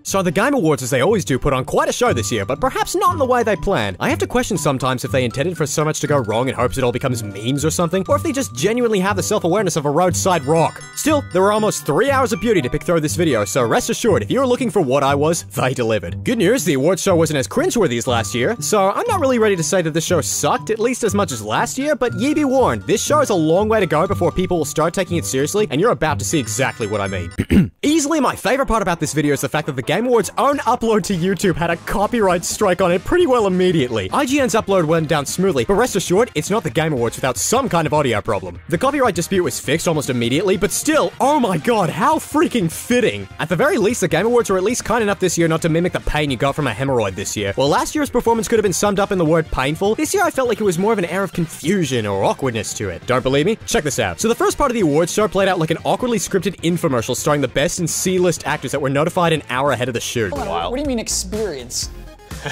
So the Game Awards, as they always do, put on quite a show this year, but perhaps not in the way they planned. I have to question sometimes if they intended for so much to go wrong in hopes it all becomes memes or something, or if they just genuinely have the self-awareness of a roadside rock. Still, there were almost 3 hours of beauty to pick through this video, so rest assured, if you were looking for what I was, they delivered. Good news, the awards show wasn't as cringeworthy as last year, so I'm not really ready to say that this show sucked, at least as much as last year, but ye be warned, this show is a long way to go before people will start taking it seriously, and you're about to see exactly what I mean. Easily my favorite part about this video is the fact that the Game Awards' own upload to YouTube had a copyright strike on it pretty well immediately. IGN's upload went down smoothly, but rest assured, it's not the Game Awards without some kind of audio problem. The copyright dispute was fixed almost immediately, but still, oh my god, how freaking fitting. At the very least, the Game Awards were at least kind enough this year not to mimic the pain you got from a hemorrhoid this year. While last year's performance could have been summed up in the word painful, this year I felt like it was more of an air of confusion or awkwardness to it. Don't believe me? Check this out. So the first part of the awards show played out like an awkwardly scripted infomercial starring the best and C-list actors that were notified an hour ahead of the shoot. Wow. What do you mean experience?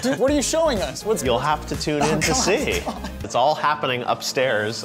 Dude, what are you showing us? You'll have to tune in to see. It's all happening upstairs,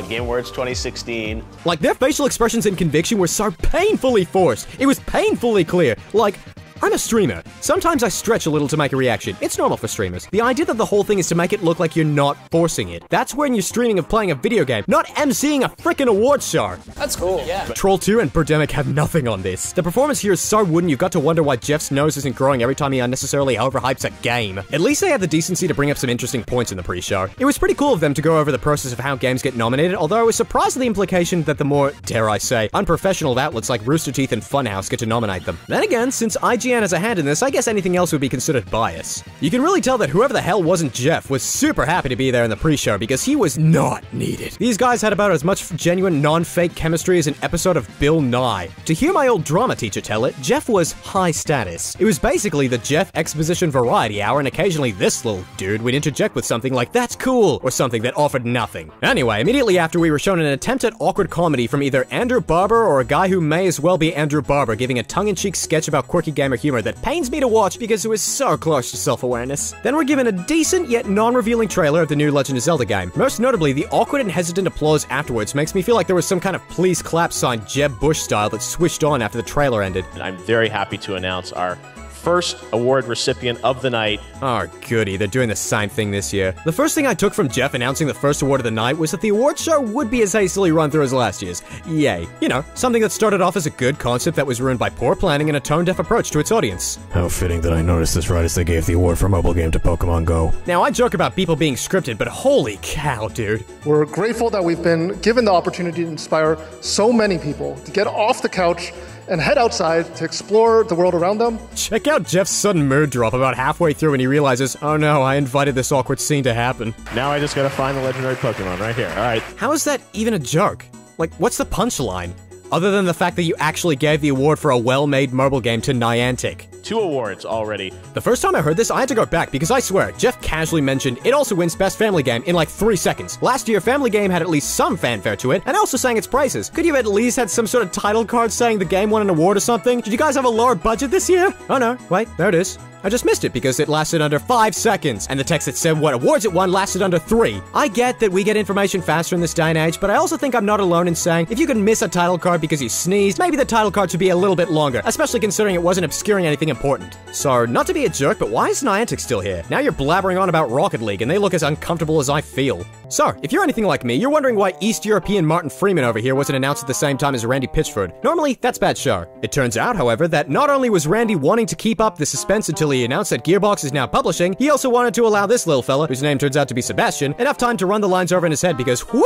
Game Awards 2016. Like, their facial expressions and conviction were so painfully forced. It was painfully clear. Like, I'm a streamer. Sometimes I stretch a little to make a reaction. It's normal for streamers. The idea that the whole thing is to make it look like you're not forcing it. That's when you're streaming of playing a video game, not emceeing a frickin' awards show. That's cool, yeah. Troll 2 and Birdemic have nothing on this. The performance here is so wooden you've got to wonder why Jeff's nose isn't growing every time he unnecessarily overhypes a game. At least they had the decency to bring up some interesting points in the pre-show. It was pretty cool of them to go over the process of how games get nominated, although I was surprised at the implication that the more, dare I say, unprofessional outlets like Rooster Teeth and Funhouse get to nominate them. Then again, since IGN has a hand in this, I guess anything else would be considered bias. You can really tell that whoever the hell wasn't Jeff was super happy to be there in the pre-show because he was not needed. These guys had about as much genuine, non-fake chemistry as an episode of Bill Nye. To hear my old drama teacher tell it, Jeff was high status. It was basically the Jeff Exposition Variety Hour, and occasionally this little dude would interject with something like, "That's cool," or something that offered nothing. Anyway, immediately after, we were shown an attempt at awkward comedy from either Andrew Barber or a guy who may as well be Andrew Barber, giving a tongue-in-cheek sketch about quirky gamer humor that pains me to watch because it was so close to self-awareness. Then we're given a decent yet non-revealing trailer of the new Legend of Zelda game. Most notably, the awkward and hesitant applause afterwards makes me feel like there was some kind of please clap sign Jeb Bush style that switched on after the trailer ended. And I'm very happy to announce our first award recipient of the night. Oh, goody, they're doing the same thing this year. The first thing I took from Jeff announcing the first award of the night was that the award show would be as hastily run through as last year's. Yay. You know, something that started off as a good concept that was ruined by poor planning and a tone-deaf approach to its audience. How fitting that I noticed this right as they gave the award for mobile game to Pokemon Go. Now, I joke about people being scripted, but holy cow, dude. We're grateful that we've been given the opportunity to inspire so many people to get off the couch and head outside to explore the world around them. Check out Jeff's sudden mood drop about halfway through when he realizes, oh no, I invited this awkward scene to happen. Now I just gotta find the legendary Pokemon right here, alright. How is that even a joke? Like, what's the punchline? Other than the fact that you actually gave the award for a well-made mobile game to Niantic. 2 awards already. The first time I heard this, I had to go back because I swear, Jeff casually mentioned it also wins Best Family Game in like 3 seconds. Last year, Family Game had at least some fanfare to it, and also sang its praises. Could you have at least had some sort of title card saying the game won an award or something? Did you guys have a lower budget this year? Oh no, wait, there it is. I just missed it because it lasted under 5 seconds, and the text that said what awards it won lasted under 3. I get that we get information faster in this day and age, but I also think I'm not alone in saying if you can miss a title card because you sneezed, maybe the title card should be a little bit longer, especially considering it wasn't obscuring anything important. So, not to be a jerk, but why is Niantic still here? Now you're blabbering on about Rocket League, and they look as uncomfortable as I feel. So, if you're anything like me, you're wondering why East European Martin Freeman over here wasn't announced at the same time as Randy Pitchford. Normally, that's bad show. It turns out, however, that not only was Randy wanting to keep up the suspense until he announced that Gearbox is now publishing, he also wanted to allow this little fella, whose name turns out to be Sebastian, enough time to run the lines over in his head because, whoo!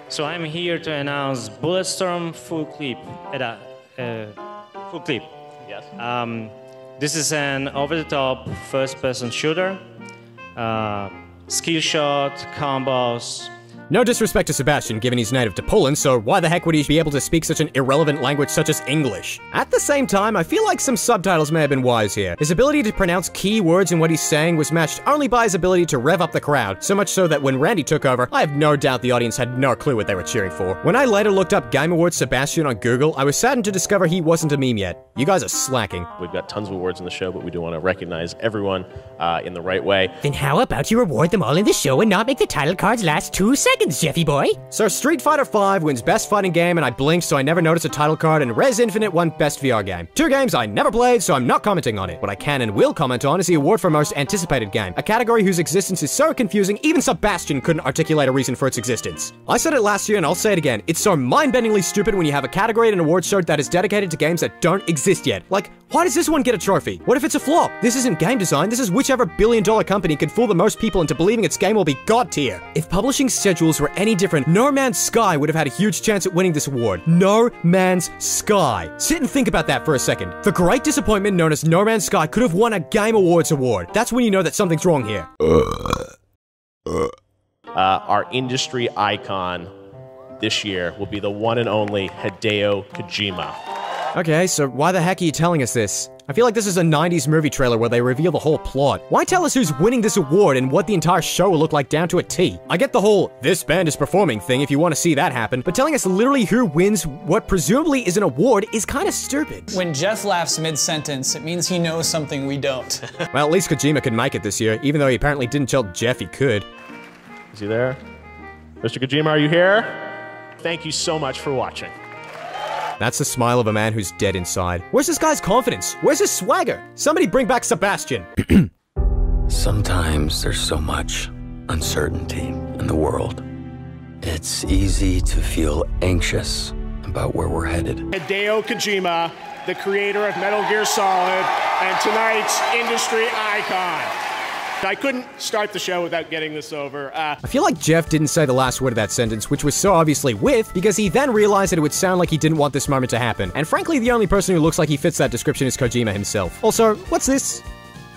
So I'm here to announce Bulletstorm full clip. Full clip. Yes. This is an over-the-top first-person shooter. Skill shot, combos. No disrespect to Sebastian, given he's native to Poland, so why the heck would he be able to speak such an irrelevant language such as English? At the same time, I feel like some subtitles may have been wise here. His ability to pronounce key words in what he's saying was matched only by his ability to rev up the crowd, so much so that when Randy took over, I have no doubt the audience had no clue what they were cheering for. When I later looked up Game Awards Sebastian on Google, I was saddened to discover he wasn't a meme yet. You guys are slacking. We've got tons of awards in the show, but we do want to recognize everyone in the right way. Then how about you reward them all in the show and not make the title cards last 2 seconds? seconds, Jeffy boy. So Street Fighter V wins Best Fighting Game, and I blinked so I never noticed a title card, and Res Infinite won Best VR Game. Two games I never played, so I'm not commenting on it. What I can and will comment on is the award for Most Anticipated Game, a category whose existence is so confusing, even Sebastian couldn't articulate a reason for its existence. I said it last year, and I'll say it again. It's so mind-bendingly stupid when you have a category at an award show that is dedicated to games that don't exist yet. Like, why does this one get a trophy? What if it's a flop? This isn't game design, this is whichever billion-dollar company can fool the most people into believing its game will be god tier. If publishing schedules were any different, No Man's Sky would have had a huge chance at winning this award. No Man's Sky. Sit and think about that for a second. The great disappointment known as No Man's Sky could have won a Game Awards award. That's when you know that something's wrong here. Our industry icon this year will be the one and only Hideo Kojima. Okay, so why the heck are you telling us this? I feel like this is a 90s movie trailer where they reveal the whole plot. Why tell us who's winning this award and what the entire show will look like down to a T? I get the whole, this band is performing thing if you want to see that happen, but telling us literally who wins what presumably is an award is kind of stupid. When Jeff laughs mid-sentence, it means he knows something we don't. Well, at least Kojima could make it this year, even though he apparently didn't tell Jeff he could. Is he there? Mr. Kojima, are you here? Thank you so much for watching. That's the smile of a man who's dead inside. Where's this guy's confidence? Where's his swagger? Somebody bring back Sebastian. Sometimes there's so much uncertainty in the world. It's easy to feel anxious about where we're headed. Hideo Kojima, the creator of Metal Gear Solid, and tonight's industry icon. I couldn't start the show without getting this over. I feel like Jeff didn't say the last word of that sentence, which was so obviously with, because he then realized that it would sound like he didn't want this moment to happen. And frankly, the only person who looks like he fits that description is Kojima himself. Also, what's this?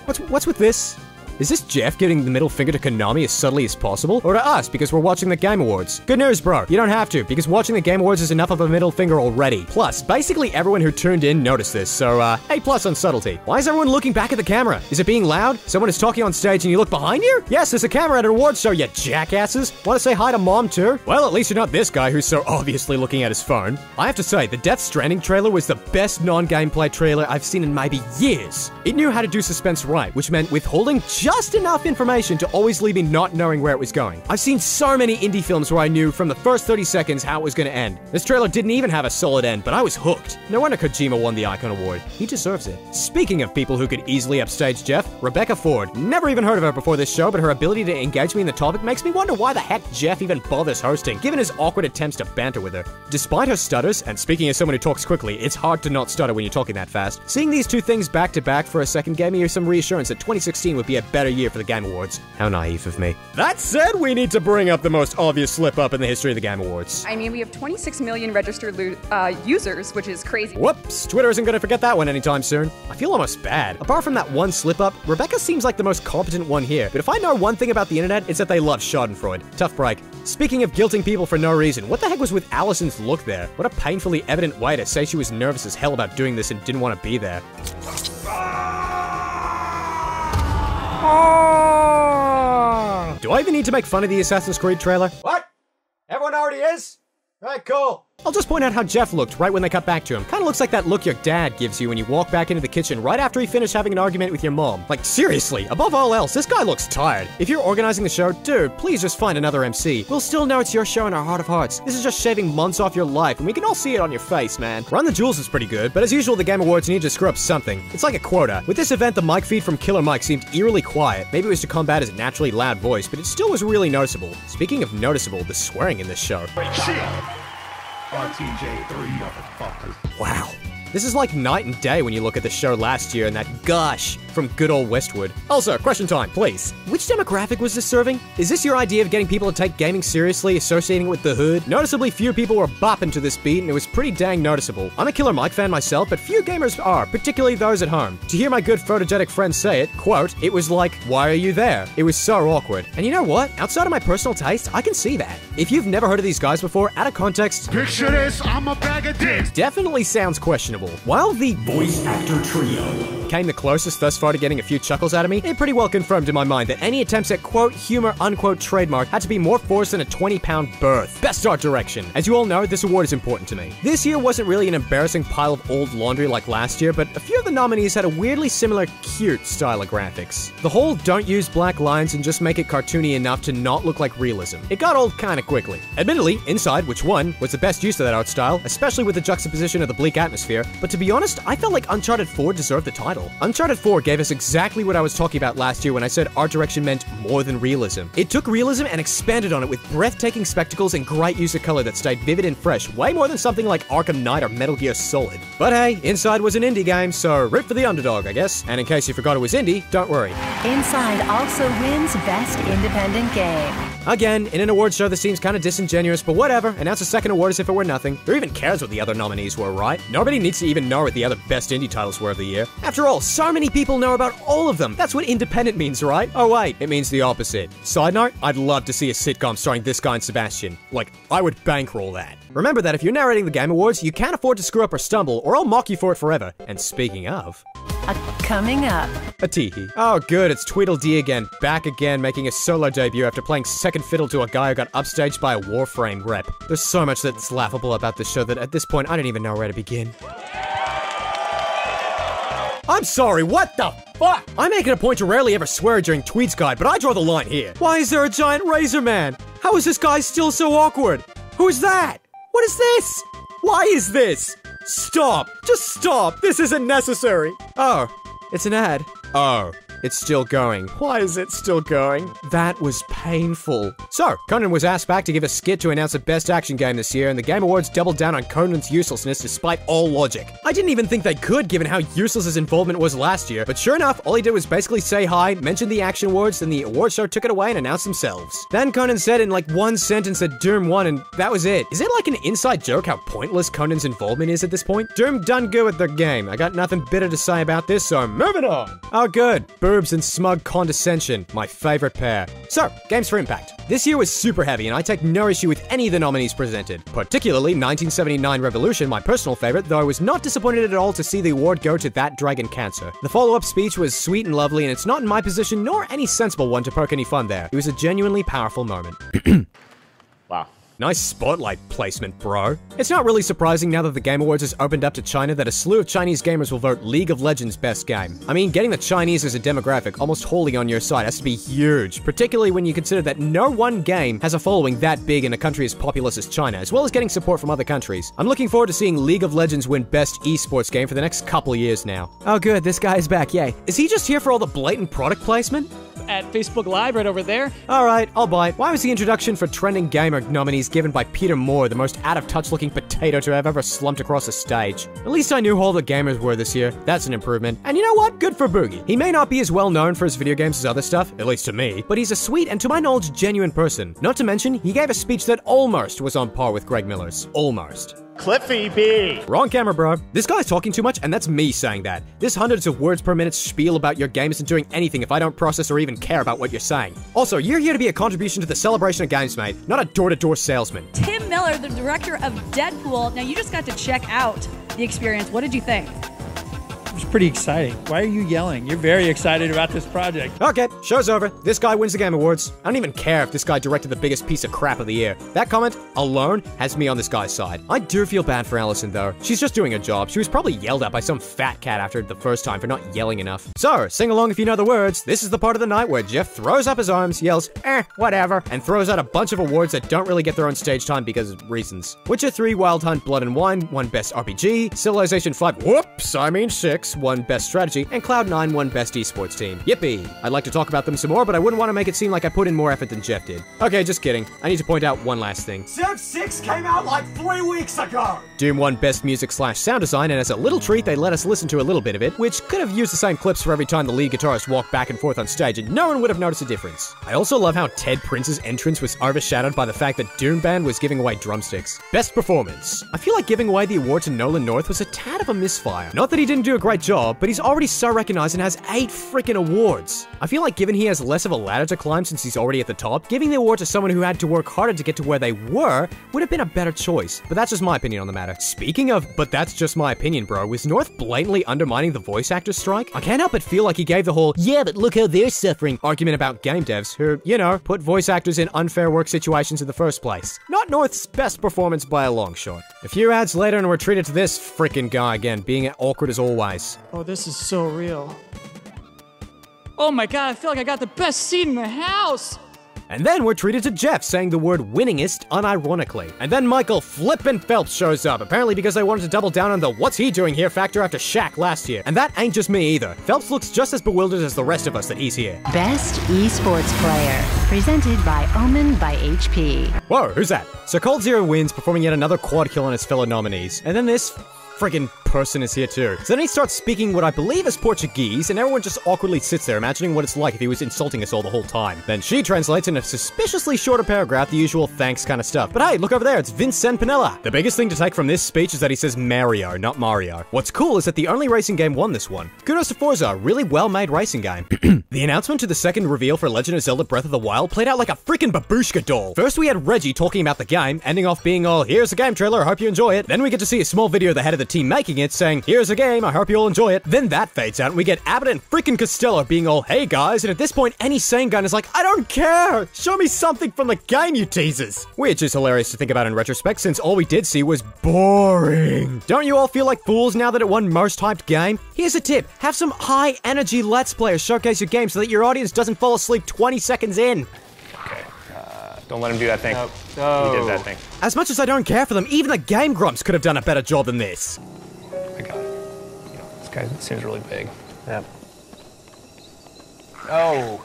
What's with this? Is this Jeff giving the middle finger to Konami as subtly as possible? Or to us, because we're watching the Game Awards? Good news, bro. You don't have to, because watching the Game Awards is enough of a middle finger already. Plus, basically everyone who tuned in noticed this, so, A+ on subtlety. Why is everyone looking back at the camera? Is it being loud? Someone is talking on stage and you look behind you? Yes, there's a camera at an awards show, you jackasses. Want to say hi to mom, too? Well, at least you're not this guy who's so obviously looking at his phone. I have to say, the Death Stranding trailer was the best non-gameplay trailer I've seen in maybe years. It knew how to do suspense right, which meant withholding just enough information to always leave me not knowing where it was going. I've seen so many indie films where I knew from the first 30 seconds how it was going to end. This trailer didn't even have a solid end, but I was hooked. No wonder Kojima won the Icon Award. He deserves it. Speaking of people who could easily upstage Jeff, Rebecca Ford. Never even heard of her before this show, but her ability to engage me in the topic makes me wonder why the heck Jeff even bothers hosting, given his awkward attempts to banter with her. Despite her stutters, and speaking as someone who talks quickly, it's hard to not stutter when you're talking that fast. Seeing these two things back to back for a second gave me some reassurance that 2016 would be a better year for the Game Awards. How naive of me. That said, we need to bring up the most obvious slip-up in the history of the Game Awards. I mean, we have 26 million registered users, which is crazy. Whoops, Twitter isn't gonna forget that one anytime soon. I feel almost bad. Apart from that one slip-up, Rebecca seems like the most competent one here. But if I know one thing about the internet, it's that they love Schadenfreude. Tough break. Speaking of guilting people for no reason, what the heck was with Allison's look there? What a painfully evident way to say she was nervous as hell about doing this and didn't want to be there. Do I even need to make fun of the Assassin's Creed trailer? What? Everyone already is? Alright, cool. I'll just point out how Jeff looked right when they cut back to him. Kinda looks like that look your dad gives you when you walk back into the kitchen right after he finished having an argument with your mom. Like, seriously, above all else, this guy looks tired. If you're organizing the show, dude, please just find another MC. We'll still know it's your show in our heart of hearts. This is just shaving months off your life, and we can all see it on your face, man. Run the Jewels is pretty good, but as usual, the Game Awards need to screw up something. It's like a quota. With this event, the mic feed from Killer Mike seemed eerily quiet. Maybe it was to combat his naturally loud voice, but it still was really noticeable. Speaking of noticeable, the swearing in this show. RTJ3 motherfuckers. Wow. This is like night and day when you look at the show last year and that gush from good old Westwood. Also, question time, please. Which demographic was this serving? Is this your idea of getting people to take gaming seriously, associating it with the hood? Noticeably few people were bopping to this beat and it was pretty dang noticeable. I'm a Killer Mike fan myself, but few gamers are, particularly those at home. To hear my good photogenic friend say it, quote, it was like, why are you there? It was so awkward. And you know what? Outside of my personal taste, I can see that. If you've never heard of these guys before, out of context, picture this, I'm a bag of dicks. Definitely sounds questionable. While the voice actor trio came the closest thus far to getting a few chuckles out of me, it pretty well confirmed in my mind that any attempts at quote humor unquote trademark had to be more forced than a 20-pound birth. Best art direction. As you all know, this award is important to me. This year wasn't really an embarrassing pile of old laundry like last year, but a few of the nominees had a weirdly similar cute style of graphics. The whole don't use black lines and just make it cartoony enough to not look like realism. It got old kinda quickly. Admittedly, Inside, which won, was the best use of that art style, especially with the juxtaposition of the bleak atmosphere, but to be honest, I felt like Uncharted 4 deserved the title. Uncharted 4 gave us exactly what I was talking about last year when I said art direction meant more than realism. It took realism and expanded on it with breathtaking spectacles and great use of color that stayed vivid and fresh, way more than something like Arkham Knight or Metal Gear Solid. But hey, Inside was an indie game, so root for the underdog, I guess. And in case you forgot it was indie, don't worry. Inside also wins Best Independent Game. Again, in an award show that seems kinda disingenuous, but whatever, announce a second award as if it were nothing. Who even cares what the other nominees were, right? Nobody needs to even know what the other best indie titles were of the year. After all, so many people know about all of them. That's what independent means, right? Oh wait, it means the opposite. Side note, I'd love to see a sitcom starring this guy and Sebastian. Like, I would bankroll that. Remember that if you're narrating the Game Awards, you can't afford to screw up or stumble, or I'll mock you for it forever. And speaking of... Coming up. A teehee. Oh good, it's Tweedledee again, back again, making a solo debut after playing second fiddle to a guy who got upstaged by a Warframe rep. There's so much that's laughable about this show that at this point I don't even know where to begin. I'm sorry, what the fuck? I make it a point to rarely ever swear during Tweed's Guide, but I draw the line here. Why is there a giant razor man? How is this guy still so awkward? Who's that? What is this? Why is this? Stop! Just stop! This isn't necessary! Oh, it's an ad. Oh, it's still going. Why is it still going? That was painful. So, Conan was asked back to give a skit to announce the best action game this year, and the Game Awards doubled down on Conan's uselessness despite all logic. I didn't even think they could, given how useless his involvement was last year, but sure enough, all he did was basically say hi, mention the action awards, then the award show took it away and announced themselves. Then Conan said in like one sentence that Doom won, and that was it. Is it like an inside joke how pointless Conan's involvement is at this point? Doom done good with their game. I got nothing bitter to say about this, so moving on. Oh good. Boobs and smug condescension, my favorite pair. So, games for impact. This year was super heavy, and I take no issue with any of the nominees presented. Particularly 1979 Revolution, my personal favorite, though I was not disappointed at all to see the award go to That Dragon Cancer. The follow-up speech was sweet and lovely, and it's not in my position nor any sensible one to poke any fun there. It was a genuinely powerful moment. Wow. Nice spotlight placement, bro. It's not really surprising now that the Game Awards has opened up to China that a slew of Chinese gamers will vote League of Legends best game. I mean, getting the Chinese as a demographic almost wholly on your side has to be huge, particularly when you consider that no one game has a following that big in a country as populous as China, as well as getting support from other countries. I'm looking forward to seeing League of Legends win best eSports game for the next couple of years now. Oh good, this guy is back, yay. Is he just here for all the blatant product placement? At Facebook Live right over there. Alright, I'll buy it. Why was the introduction for Trending Gamer nominees given by Peter Moore, the most out-of-touch looking potato to have ever slumped across a stage? At least I knew who all the gamers were this year. That's an improvement. And you know what? Good for Boogie. He may not be as well known for his video games as other stuff, at least to me, but he's a sweet and to my knowledge genuine person. Not to mention, he gave a speech that almost was on par with Greg Miller's. Almost. Cliffy B. Wrong camera, bro. This guy's talking too much, and that's me saying that. This hundreds of words per minute spiel about your game isn't doing anything if I don't process or even care about what you're saying. Also, you're here to be a contribution to the celebration of games, mate, not a door-to-door salesman. Tim Miller, the director of Deadpool. Now, you just got to check out the experience. What did you think? It was pretty exciting. Why are you yelling? You're very excited about this project. Okay, show's over. This guy wins the Game Awards. I don't even care if this guy directed the biggest piece of crap of the year. That comment alone has me on this guy's side. I do feel bad for Allison, though. She's just doing her job. She was probably yelled at by some fat cat after the first time for not yelling enough. So, sing along if you know the words. This is the part of the night where Jeff throws up his arms, yells, whatever, and throws out a bunch of awards that don't really get their own stage time because of reasons. Witcher 3, Wild Hunt, Blood and Wine won Best RPG, Civilization 5, whoops, I mean 6, won Best Strategy, and Cloud9 won Best Esports Team. Yippee! I'd like to talk about them some more, but I wouldn't want to make it seem like I put in more effort than Jeff did. Okay, just kidding. I need to point out one last thing. Civ 6 came out like 3 weeks ago! Doom won Best Music/Sound Design, and as a little treat, they let us listen to a little bit of it, which could have used the same clips for every time the lead guitarist walked back and forth on stage, and no one would have noticed a difference. I also love how Ted Prince's entrance was overshadowed by the fact that Doom Band was giving away drumsticks. Best Performance. I feel like giving away the award to Nolan North was a tad of a misfire. Not that he didn't do a great great job, but he's already so recognized and has 8 freaking awards. I feel like given he has less of a ladder to climb since he's already at the top, giving the award to someone who had to work harder to get to where they were would have been a better choice. But that's just my opinion on the matter. Speaking of, but that's just my opinion, bro, was North blatantly undermining the voice actor strike? I can't help but feel like he gave the whole, yeah, but look how they're suffering argument about game devs who, you know, put voice actors in unfair work situations in the first place. Not North's best performance by a long shot. A few ads later and we're treated to this freaking guy again, being awkward as always. Oh, this is so real. Oh my god, I feel like I got the best seat in the house! And then we're treated to Jeff saying the word winningest unironically. And then Michael Flippin' Phelps shows up, apparently because they wanted to double down on the what's he doing here factor after Shaq last year. And that ain't just me either. Phelps looks just as bewildered as the rest of us that he's here. Best eSports Player, presented by Omen by HP. Whoa, who's that? So Cold Zero wins, performing yet another quad kill on his fellow nominees. And then this friggin' person is here too. So then he starts speaking what I believe is Portuguese, and everyone just awkwardly sits there imagining what it's like if he was insulting us all the whole time. Then she translates in a suspiciously shorter paragraph the usual thanks kind of stuff. But hey, look over there, it's Vincent Pinella. The biggest thing to take from this speech is that he says Mario, not Mario. What's cool is that the only racing game won this one. Kudos to Forza, really well-made racing game. The announcement to the second reveal for Legend of Zelda Breath of the Wild played out like a freaking babushka doll. First we had Reggie talking about the game, ending off being all, here's the game trailer, I hope you enjoy it. Then we get to see a small video of the head of the team making it, saying, here's a game, I hope you'll enjoy it. Then that fades out and we get Abbott and freaking Costello being all, hey guys, and at this point any sane gun is like, I don't care! Show me something from the game, you teasers! Which is hilarious to think about in retrospect since all we did see was boring. Don't you all feel like fools now that it won most hyped game? Here's a tip, have some high energy Let's Players showcase your game so that your audience doesn't fall asleep 20 seconds in. Okay, don't let him do that thing. No. He did that thing. As much as I don't care for them, even the Game Grumps could have done a better job than this. I got it. You know, this guy seems really big. Yeah. Oh.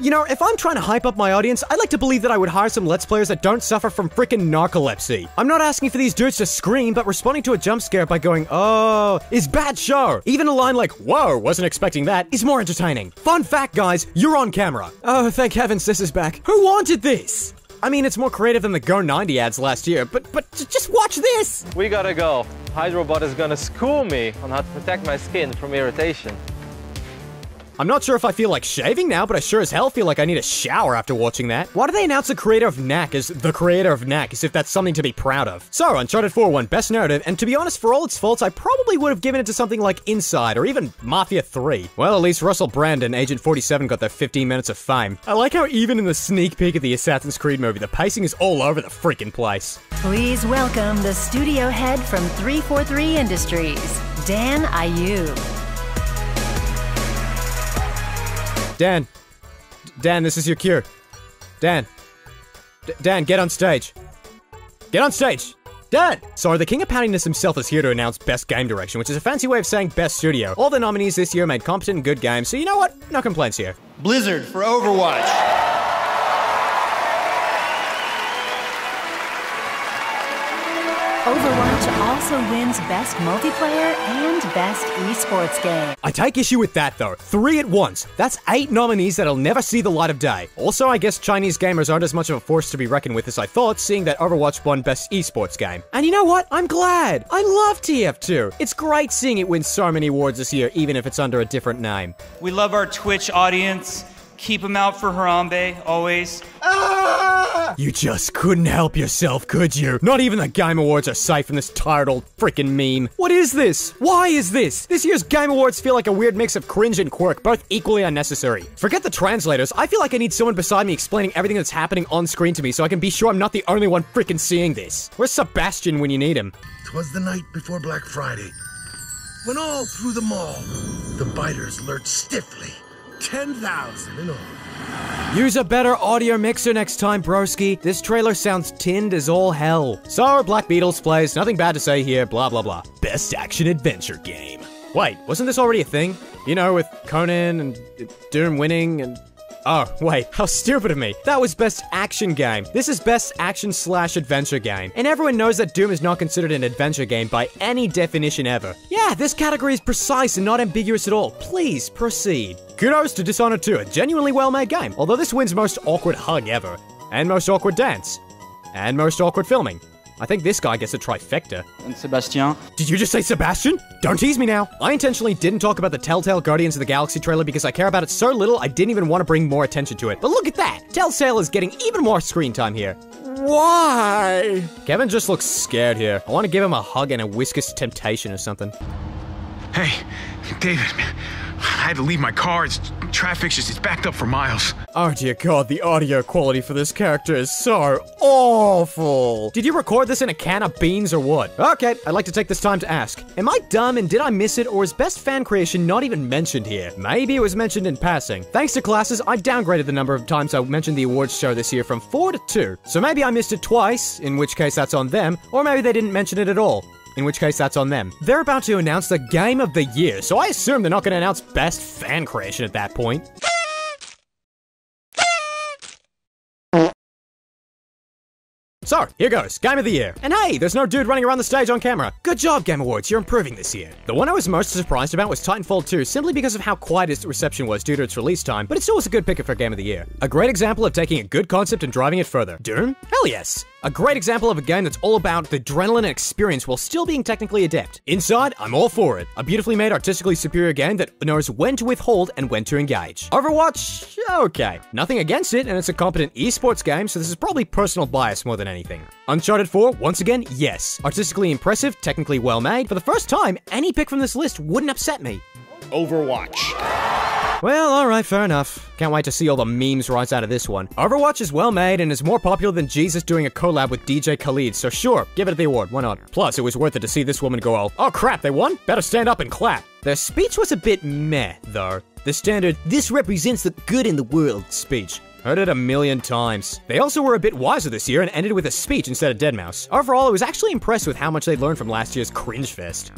You know, if I'm trying to hype up my audience, I'd like to believe that I would hire some Let's Players that don't suffer from frickin' narcolepsy. I'm not asking for these dudes to scream, but responding to a jump scare by going, oh, is bad show. Even a line like, whoa, wasn't expecting that, is more entertaining. Fun fact, guys, you're on camera. Oh, thank heavens this is back. Who wanted this? I mean, it's more creative than the Go 90 ads last year, but just watch this! We gotta go. Hydrobot is gonna school me on how to protect my skin from irritation. I'm not sure if I feel like shaving now, but I sure as hell feel like I need a shower after watching that. Why do they announce the creator of Knack as the creator of Knack as if that's something to be proud of? So, Uncharted 4 won Best Narrative, and to be honest, for all its faults, I probably would have given it to something like Inside, or even Mafia 3. Well, at least Russell Brand and Agent 47 got their 15 minutes of fame. I like how even in the sneak peek of the Assassin's Creed movie, the pacing is all over the freaking place. Please welcome the studio head from 343 Industries, Dan Ayub. Dan, this is your cue. Dan, get on stage. Get on stage. Dan! So, the King of Poutiness himself is here to announce Best Game Direction, which is a fancy way of saying Best Studio. All the nominees this year made competent and good games, so you know what? No complaints here. Blizzard for Overwatch. Overwatch also wins Best Multiplayer and Best Esports Game. I take issue with that though. 3 at once. That's 8 nominees that'll never see the light of day. Also, I guess Chinese gamers aren't as much of a force to be reckoned with as I thought, seeing that Overwatch won Best Esports Game. And you know what? I'm glad. I love TF2. It's great seeing it win so many awards this year, even if it's under a different name. We love our Twitch audience. Keep them out for Harambe, always. You just couldn't help yourself, could you? Not even the Game Awards are safe from this tired old freaking meme. What is this? Why is this? This year's Game Awards feel like a weird mix of cringe and quirk, both equally unnecessary. Forget the translators, I feel like I need someone beside me explaining everything that's happening on screen to me so I can be sure I'm not the only one freaking seeing this. Where's Sebastian when you need him? 'Twas the night before Black Friday, when all through the mall, the biters lurked stiffly, 10,000 in all. Use a better audio mixer next time, broski. This trailer sounds tinned as all hell. So, Black Beatles plays, nothing bad to say here, blah blah blah. Best Action Adventure Game. Wait, wasn't this already a thing? You know, with Conan and Doom winning and... Oh, wait, how stupid of me. That was Best Action Game. This is Best Action/Adventure Game. And everyone knows that Doom is not considered an adventure game by any definition ever. Yeah, this category is precise and not ambiguous at all. Please, proceed. Kudos to Dishonored 2, a genuinely well-made game. Although this wins Most Awkward Hug ever. And Most Awkward Dance. And Most Awkward Filming. I think this guy gets a trifecta. And Sebastian. Did you just say Sebastian? Don't tease me now. I intentionally didn't talk about the Telltale Guardians of the Galaxy trailer because I care about it so little I didn't even want to bring more attention to it. But look at that! Telltale is getting even more screen time here. Why? Kevin just looks scared here. I want to give him a hug and a Whiskas Temptation or something. Hey, David, I had to leave my car. Traffic's it's backed up for miles. Oh dear god, the audio quality for this character is so awful. Did you record this in a can of beans or what? Okay, I'd like to take this time to ask. Am I dumb and did I miss it, or is best fan creation not even mentioned here? Maybe it was mentioned in passing. Thanks to classes, I downgraded the number of times I mentioned the awards show this year from 4 to 2. So maybe I missed it twice, in which case that's on them, or maybe they didn't mention it at all. In which case, that's on them. They're about to announce the Game of the Year, so I assume they're not going to announce Best Fan Creation at that point. So, here goes, Game of the Year. And hey, there's no dude running around the stage on camera. Good job, Game Awards, you're improving this year. The one I was most surprised about was Titanfall 2, simply because of how quiet its reception was due to its release time, but it still was a good picker for Game of the Year. A great example of taking a good concept and driving it further. Doom? Hell yes. A great example of a game that's all about the adrenaline and experience while still being technically adept. Inside, I'm all for it. A beautifully made, artistically superior game that knows when to withhold and when to engage. Overwatch? Okay. Nothing against it, and it's a competent eSports game, so this is probably personal bias more than anything. Uncharted 4, once again, yes. Artistically impressive, technically well made. For the first time, any pick from this list wouldn't upset me. Overwatch. Well, alright, fair enough. Can't wait to see all the memes rise out of this one. Overwatch is well made and is more popular than Jesus doing a collab with DJ Khaled, so sure, give it the award, why not? Plus, it was worth it to see this woman go all, oh crap, they won? Better stand up and clap. Their speech was a bit meh, though. The standard, this represents the good in the world speech. Heard it a million times. They also were a bit wiser this year and ended with a speech instead of Deadmau5. Overall, I was actually impressed with how much they learned from last year's cringe fest.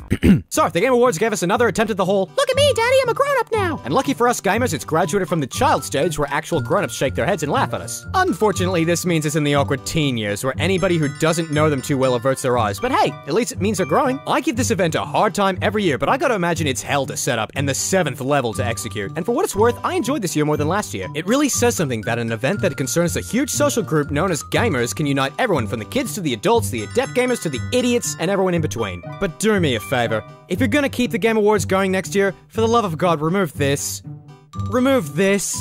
So, the Game Awards gave us another attempt at the whole, look at me, daddy, I'm a grown-up now. And lucky for us gamers, it's graduated from the child stage where actual grown-ups shake their heads and laugh at us. Unfortunately, this means it's in the awkward teen years where anybody who doesn't know them too well averts their eyes. But hey, at least it means they're growing. I give this event a hard time every year, but I gotta imagine it's hell to set up and the 7th level to execute. And for what it's worth, I enjoyed this year more than last year. It really says something that an event that concerns a huge social group known as gamers can unite everyone from the kids to the adults, the adept gamers to the idiots, and everyone in between. But do me a favor. If you're gonna keep the Game Awards going next year, for the love of God, remove this. Remove this.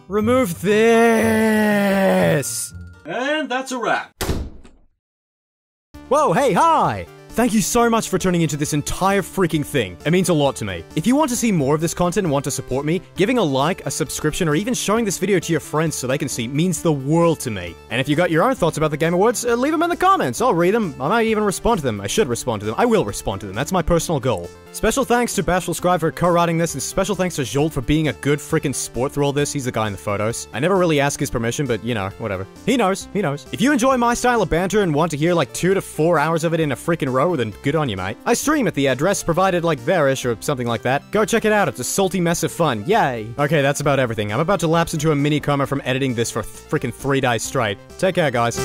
Remove this. And that's a wrap. Whoa, hey, hi! Thank you so much for tuning into this entire freaking thing. It means a lot to me. If you want to see more of this content and want to support me, giving a like, a subscription, or even showing this video to your friends so they can see means the world to me. And if you got your own thoughts about the Game Awards, leave them in the comments. I'll read them. I might even respond to them. I should respond to them. I will respond to them. That's my personal goal. Special thanks to Bashful Scribe for co-writing this, and special thanks to Jolt for being a good freaking sport through all this. He's the guy in the photos. I never really ask his permission, but you know, whatever. He knows. He knows. If you enjoy my style of banter and want to hear like 2 to 4 hours of it in a freaking row, then good on you, mate. I stream at the address provided like there-ish or something like that. Go check it out. It's a salty mess of fun. Yay. Okay, that's about everything. I'm about to lapse into a mini coma from editing this for freaking 3 days straight. Take care, guys.